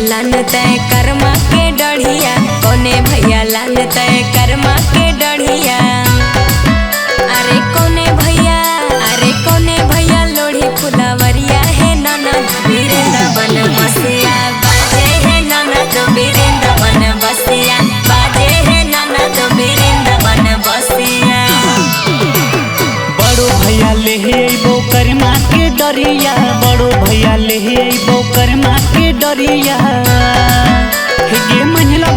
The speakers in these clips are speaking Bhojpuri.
लान तय कर्मा के डढ़िया, कोने भैया लान तय कर्मा के डढ़िया। अरे कोने भैया लोढ़ी फुलवरिया है ननद वृंदावन बसिया बाजे है ननद वृंदावन बसिया बाजे है ननद वृंदावन बसिया। बड़ो भैया ले अइबो कर्मा के डरिया, बड़ो भैया ले अइबो कर्मा के डरिया। हे गे मंझला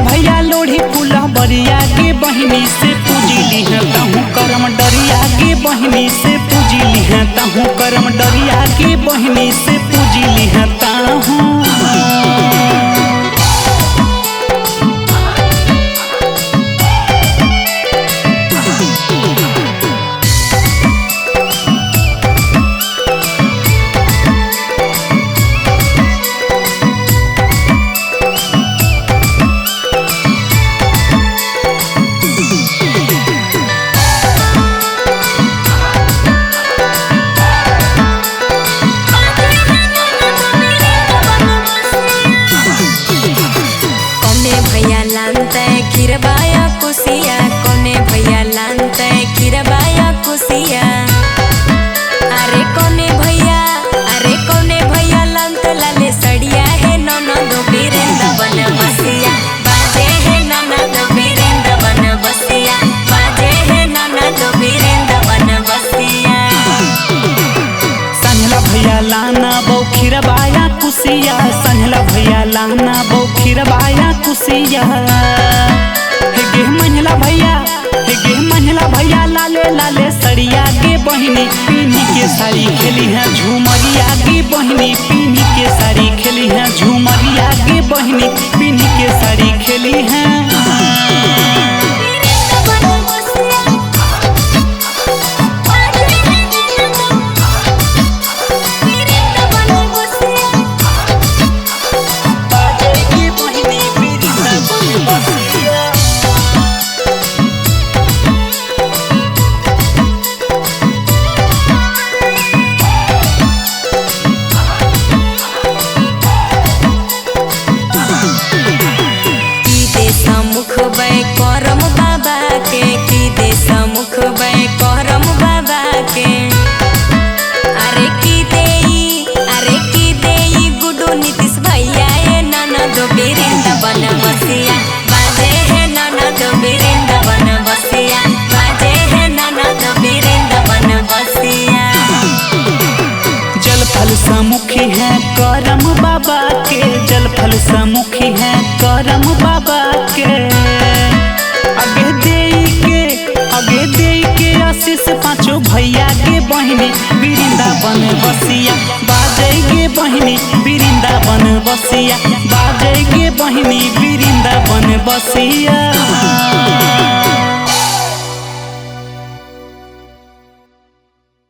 भैया लोढ़ी फुलवरिया के बहिनी से पूजिली है तहु कर्म डरिया के बहिनी से पूजिली है तहु कर्म डरिया के बहिनी से पूजिली है तहु। खीरबाया कुसिया कोने भैया लान तय खीरबाया कुसिया। अरे कोने भैया लान त लाले सड़िया है ननद वृंदावन बसिया बाजे है ननद वृंदावन बसिया बाजे है ननद वृंदावन बसिया। संझला भैया लाना बो खीरबाया कुसिया, संझला भैया लाना बो खीरबाया कुसिया। हे गे मंझला भैया लाले लाले सड़िया के बहिनी पीनी के साड़ी खेली है झूमरिया के बहिनी पीनी के साड़ी खेली है झूमरिया के बहिनी पीनी के साड़ी खेली है। करम बाबा के की दे समुख बै करम बाबा के। अरे की देई गुडू नीतीश भैया ए ननद वृंदावन बसिया बाजे है ननद वृंदावन बसिया बाजे है ननद वृंदावन बसिया। जल फल समुखी है करम बाबा के, जल फल समुखी है करम बाबा के। आगे दे के आशीष पाँचों भैया के बहिनी वृंदावन बसिया बाजे के बहिनी वृंदावन बसिया बाजे के बहिनी वृंदावन बसिया।